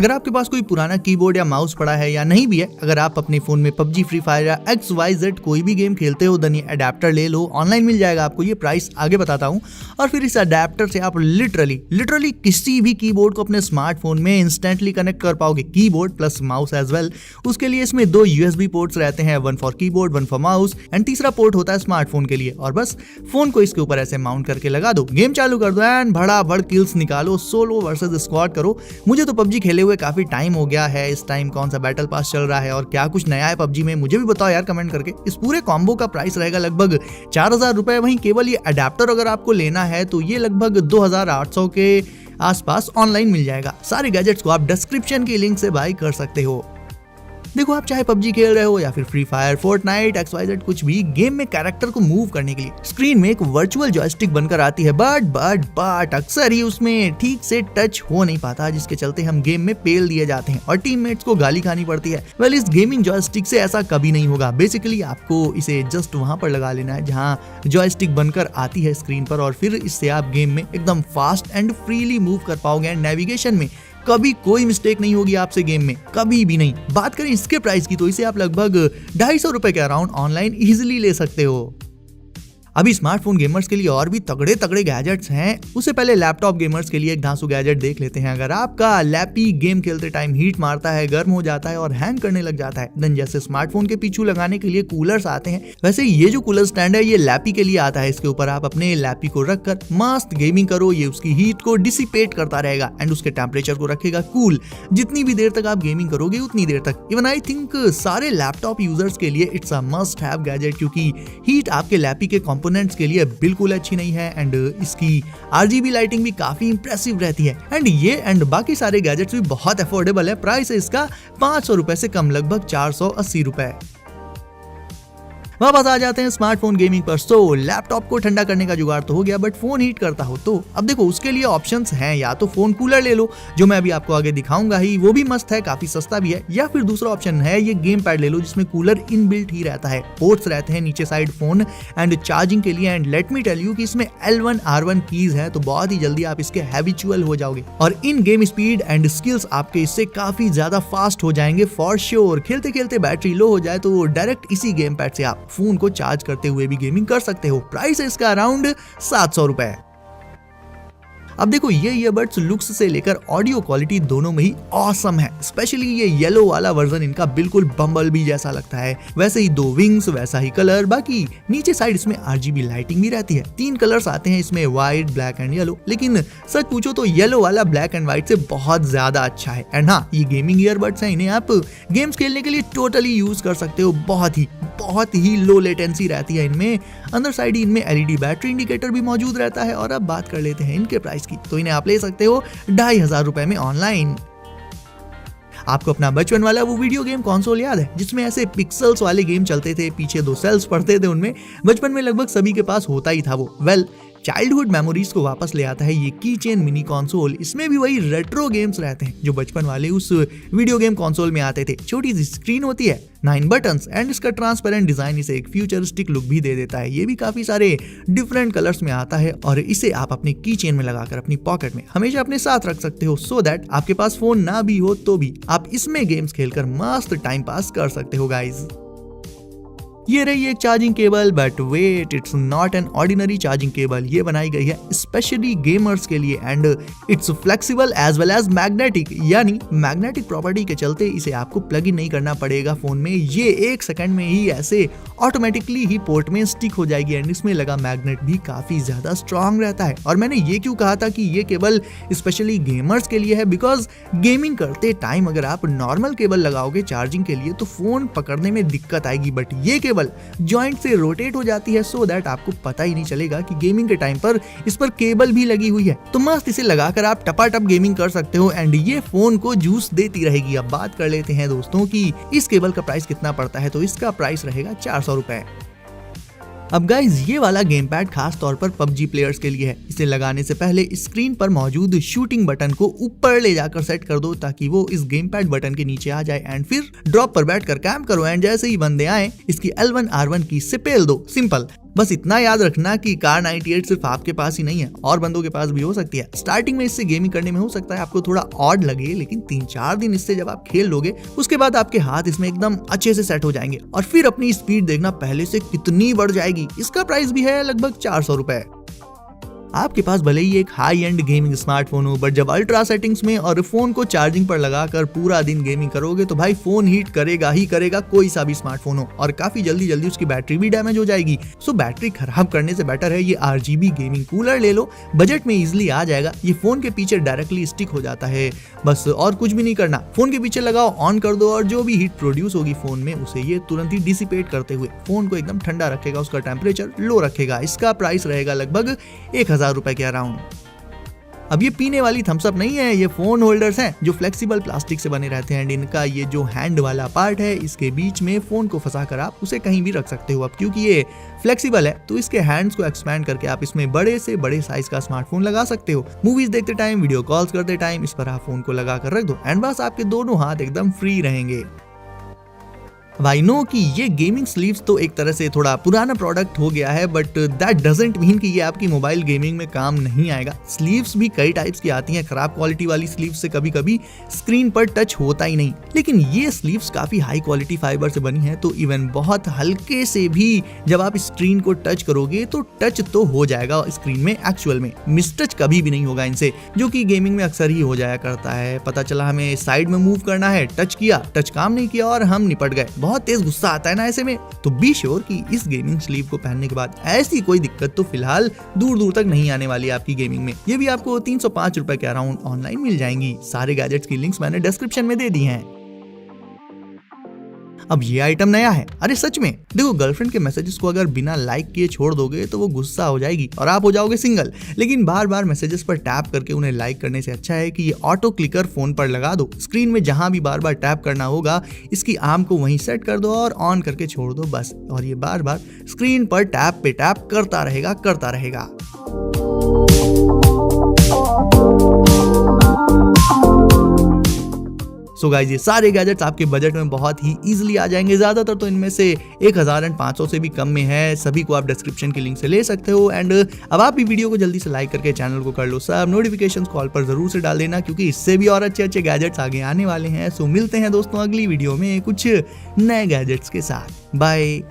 अगर आपके पास कोई पुराना कीबोर्ड या माउस पड़ा है या नहीं भी है, अगर आप अपने फोन में PUBG, फ्री फायर या XYZ कोई भी गेम खेलते हो, देन ये अडेप्टर ले लो, ऑनलाइन मिल जाएगा आपको। ये प्राइस आगे बताता हूँ। और फिर इस अडेप्टर से आप लिटरली किसी भी कीबोर्ड को अपने स्मार्टफोन में इंस्टेंटली कनेक्ट कर पाओगे, keyboard plus mouse as well. उसके लिए इसमें 2 USB पोर्ट्स रहते हैं, 1 for keyboard 1 for mouse, and तीसरा पोर्ट होता है स्मार्टफोन के लिए। और बस फोन को इसके ऊपर ऐसे माउंट करके लगा दो, गेम चालू कर दो एंड भड़ाभड़ किल्स निकालो, सोलो वर्सेस स्क्वाड करो। मुझे तो PUBG खेले हुए काफी टाइम हो गया है। इस टाइम कौन सा बैटल पास चल रहा है और क्या कुछ नया है PUBG में, मुझे भी बताओ यार कमेंट करके। इस पूरे कॉम्बो का प्राइस रहेगा लगभग 4000 रुपए। वहीं केवल ये अडेप्टर अगर आपको लेना है तो ये लगभग 2800 के आसपास ऑनलाइन मिल जाएगा। सारे गैजेट्स को आप डिस्क्रिप्शन की लिंक से बाय कर सकते हो। देखो, आप चाहे PUBG खेल रहे हो या फिर फ्री फायर, फोर्टनाइट, XYZ कुछ भी, गेम में कैरेक्टर को मूव करने के लिए स्क्रीन में एक वर्चुअल जॉयस्टिक बनकर आती है, बट अक्सर ही उसमें ठीक से टच हो नहीं पाता, जिसके चलते हम गेम में पेल दिए जाते हैं और टीममेट्स को गाली खानी पड़ती है। वेल, इस गेमिंग जॉयस्टिक से ऐसा कभी नहीं होगा। बेसिकली आपको इसे जस्ट वहां पर लगा लेना है जहां जॉयस्टिक बनकर आती है स्क्रीन पर, और फिर इससे आप गेम में एकदम फास्ट एंड फ्रीली मूव कर पाओगे एंड नेविगेशन में कभी कोई मिस्टेक नहीं होगी आपसे गेम में, कभी भी नहीं। बात करें इसके प्राइस की तो इसे आप लगभग 250 रुपए के अराउंड ऑनलाइन इजीली ले सकते हो। अभी स्मार्टफोन गेमर्स के लिए और भी तगड़े गैजेट्स हैं। उससे पहले लैपटॉप गेमर्स के लिए एक धांसू गैजेट देख लेते हैं। अगर आपका लैपी गेम खेलते टाइम हीट मारता है, गर्म हो जाता है और हैंग करने लग जाता है, देन जैसे स्मार्टफोन के पीछू लगाने के लिए कूलर्स आते हैं, वैसे ये जो कूलर स्टैंड है ये लैपी के लिए आता है। इसके ऊपर आप अपने लैपी को रखकर मस्त गेमिंग करो, ये उसकी हीट को डिसिपेट करता रहेगा एंड उसके टेम्परेचर को रखेगा कूल। जितनी भी देर तक आप गेमिंग करोगे उतनी देर तक। इवन आई थिंक सारे लैपटॉप यूजर्स के लिए it's a must have gadget, क्योंकि हीट आपके लैपी के कंपोनेंट्स के लिए बिल्कुल अच्छी नहीं है एंड इसकी RGB लाइटिंग भी काफी इंप्रेसिव रहती है। एंड ये एंड बाकी सारे गैजेट्स भी बहुत अफोर्डेबल है। प्राइस है इसका 500 रुपए से कम, लगभग 480 रुपए। वापस आ जाते हैं स्मार्टफोन गेमिंग पर। सो लैपटॉप को ठंडा करने का जुगाड़ तो हो गया, बट फोन हीट करता हो तो अब देखो उसके लिए ऑप्शंस हैं। या तो फोन कूलर ले लो, जो मैं अभी आपको आगे दिखाऊंगा ही, वो भी मस्त है, काफी सस्ता भी है। या फिर दूसरा ऑप्शन है ये गेम पैड ले लो, जिसमें कूलर इनबिल्ट ही रहता है, पोर्ट्स रहते हैं नीचे साइड फोन एंड चार्जिंग के लिए। And let me tell you कि इसमें L1 R1 कीज है, तो बहुत ही जल्दी आप इसके हैबिचुअल हो जाओगे और इन गेम स्पीड एंड स्किल्स आपके इससे काफी ज्यादा फास्ट हो जाएंगे फॉर श्योर। खेलते खेलते बैटरी लो हो जाए तो डायरेक्ट इसी गेम पैड से आप फोन को चार्ज करते हुए भी गेमिंग कर सकते हो। प्राइस है इसका अराउंड 700 रुपए। अब देखो, ये ईयरबड्स लुक्स से लेकर ऑडियो क्वालिटी दोनों में ही ऑसम है। स्पेशली ये येलो वाला वर्जन इनका बिल्कुल बम्बलबी जैसा लगता है। वैसे ही 2 विंग्स, वैसा ही कलर। बाकी नीचे साइड इसमें RGB लाइटिंग भी रहती है। 3 कलर्स आते हैं इसमें, व्हाइट, ब्लैक एंड येलो। लेकिन सच पूछो तो येलो वाला ब्लैक एंड व्हाइट से बहुत ज्यादा अच्छा है। एंड हाँ, ये गेमिंग ईयरबड्स हैं, इन्हें आप गेम्स खेलने के लिए टोटली यूज कर सकते हो। बहुत ही लो लेटेंसी रहती है इनमें। अंदर साइड इनमें LED बैटरी इंडिकेटर भी मौजूद रहता है। और अब बात कर लेते हैं इनके प्राइस की, तो इन्हें आप ले सकते हो 2500 रुपए में ऑनलाइन। आपको अपना बचपन वाला वो वीडियो गेम कंसोल याद है जिसमें ऐसे पिक्सल्स वाले गेम चलते थे, पीछे 2 सेल्स पड़ते थे उनमें? बचपन में लगभग सभी के पास होता ही था वो। वेल, चाइल्डहुड मेमोरीज को वापस ले आता है ये की चेन मिनी कंसोल। इसमें भी वही रेट्रो गेम्स रहते हैं जो बचपन वाले उस वीडियो गेम कंसोल में आते थे। छोटी सी स्क्रीन होती है, 9 बटन्स एंड इसका ट्रांसपेरेंट डिजाइन इसे एक फ्यूचरिस्टिक लुक भी दे देता है। ये भी काफी सारे डिफरेंट कलर्स में आता है और इसे आप अपने की चेन में लगाकर अपनी पॉकेट में हमेशा अपने साथ रख सकते हो, सो दैट आपके पास फोन ना भी हो तो भी आप इसमें गेम्स खेलकर मस्त टाइम पास कर सकते हो गाइज। ये रही एक charging cable, but wait, it's not an ordinary charging cable. ये बनाई गई है स्पेशली गेमर्स के लिए and it's flexible as well as magnetic, यानी मैग्नेटिक प्रॉपर्टी के चलते इसे आपको प्लग इन नहीं करना पड़ेगा फोन में। ये 1 सेकंड में ही ऐसे ऑटोमेटिकली ही पोर्ट में स्टिक हो जाएगी एंड इसमें लगा मैग्नेट भी काफी ज्यादा स्ट्रॉन्ग रहता है। और मैंने ये क्यों कहा था कि ये केबल स्पेशली गेमर्स के लिए है, बिकॉज गेमिंग करते टाइम अगर आप नॉर्मल केबल लगाओगे चार्जिंग के लिए तो फोन पकड़ने में दिक्कत आएगी, बट ये केबल जॉइंट से रोटेट हो जाती है, सो दैट आपको पता ही नहीं चलेगा कि गेमिंग के टाइम पर इस पर केबल भी लगी हुई है। तो मस्त इसे लगाकर आप टपाटप गेमिंग कर सकते हो एंड ये फोन को जूस देती रहेगी। अब बात कर लेते हैं दोस्तों कि इस केबल का प्राइस कितना पड़ता है, तो इसका प्राइस रहेगा 400 रुपए। अब गाइज, ये वाला गेम पैड खास तौर पर PUBG प्लेयर्स के लिए है। इसे लगाने से पहले स्क्रीन पर मौजूद शूटिंग बटन को ऊपर ले जाकर सेट कर दो ताकि वो इस गेम पैड बटन के नीचे आ जाए एंड फिर ड्रॉप पर बैठकर कैंप करो एंड जैसे ही बंदे आए इसकी L1 R1 की से पेल दो। सिंपल। बस इतना याद रखना कि कार 98 सिर्फ आपके पास ही नहीं है, और बंदों के पास भी हो सकती है। स्टार्टिंग में इससे गेमिंग करने में हो सकता है आपको थोड़ा ऑड लगे, लेकिन 3-4 दिन इससे जब आप खेल लोगे उसके बाद आपके हाथ इसमें एकदम अच्छे से सेट हो जाएंगे और फिर अपनी स्पीड देखना पहले से कितनी बढ़ जाएगी। इसका प्राइस भी है लगभग 400 रुपए। आपके पास भले ही एक हाई एंड गेमिंग स्मार्टफोन हो, बट जब अल्ट्रा सेटिंग्स में और फोन को चार्जिंग पर लगाकर पूरा दिन गेमिंग करोगे तो भाई फोन हीट करेगा ही करेगा, कोई सा भी स्मार्टफोन हो, और काफी जल्दी उसकी बैटरी भी डैमेज हो जाएगी। सो बैटरी खराब करने से बेटर है ये RGB गेमिंग कूलर ले लो, बजट में इजिली आ जाएगा। ये फोन के पीछे डायरेक्टली स्टिक हो जाता है, बस और कुछ भी नहीं करना। फोन के पीछे लगाओ, ऑन कर दो, और जो भी हीट प्रोड्यूस होगी फोन में उसे ये तुरंत ही डिसिपेट करते हुए फोन को एकदम ठंडा रखेगा, उसका टेम्परेचर लो रखेगा। इसका प्राइस रहेगा लगभग 1000 रुपए के अराउंड। अब ये पीने वाली थम्स अप नहीं है, ये फोन होल्डर्स हैं जो फ्लेक्सिबल प्लास्टिक से बने रहते हैं, एंड इनका ये जो हैंड वाला पार्ट है इसके बीच में फोन को फंसाकर आप उसे कहीं भी रख सकते हो। अब क्योंकि ये फ्लेक्सिबल है तो इसके हैंड्स को एक्सपैंड करके आप इसमें बड़े से बड़े साइज का स्मार्टफोन लगा सकते हो। मूवीज देखते टाइम, वीडियो कॉल्स करते टाइम इस पर आप फोन को लगा कर रख दो एंड बस आपके दोनों हाथ एकदम फ्री रहेंगे। आई नो कि ये गेमिंग स्लीव्स तो एक तरह से थोड़ा पुराना प्रोडक्ट हो गया है, बट दैट डजंट मीन कि ये आपकी मोबाइल गेमिंग में काम नहीं आएगा। स्लीव्स भी कई टाइप्स की आती हैं। खराब क्वालिटी वाली स्लीव्स से कभी कभी स्क्रीन पर टच होता ही नहीं, लेकिन ये स्लीव्स काफी हाई क्वालिटी फाइबर से बनी है, तो इवन बहुत हल्के से भी जब आप स्क्रीन को टच करोगे तो टच तो हो जाएगा स्क्रीन में, एक्चुअल में मिसटच कभी भी नहीं होगा इनसे, जो कि गेमिंग में अक्सर ही हो जाया करता है। पता चला हमें साइड में मूव करना है, टच किया, टच काम नहीं किया और हम निपट गए। बहुत तेज गुस्सा आता है ना ऐसे में। तो बी श्योर कि इस गेमिंग स्लीव को पहनने के बाद ऐसी कोई दिक्कत तो फिलहाल दूर तक नहीं आने वाली है आपकी गेमिंग में। ये भी आपको 305 रुपए के अराउंड ऑनलाइन मिल जाएंगी। सारे गैजेट्स की लिंक्स मैंने डिस्क्रिप्शन में दे दी हैं। अब ये आइटम नया है, अरे सच में। देखो, गर्लफ्रेंड के मैसेजेस को अगर बिना लाइक किए छोड़ दोगे तो वो गुस्सा हो जाएगी और आप हो जाओगे सिंगल। लेकिन बार बार मैसेजेस पर टैप करके उन्हें लाइक करने से अच्छा है कि ये ऑटो क्लिकर फोन पर लगा दो। स्क्रीन में जहां भी बार बार टैप करना होगा इसकी आर्म को वहीं सेट कर दो और ऑन करके छोड़ दो बस, और ये बार बार स्क्रीन पर टैप पे टैप करता रहेगा। सो गाइस, ये सारे गैजेट्स आपके बजट में बहुत ही इजीली आ जाएंगे। ज्यादातर तो इनमें से 1500 से भी कम में है। सभी को आप डिस्क्रिप्शन की लिंक से ले सकते हो। एंड अब आप भी वीडियो को जल्दी से लाइक करके चैनल को कर लो सब, नोटिफिकेशंस कॉल पर जरूर से डाल देना, क्योंकि इससे भी और अच्छे गैजेट्स आगे आने वाले हैं। सो मिलते हैं दोस्तों अगली वीडियो में कुछ नए गैजेट्स के साथ। बाय।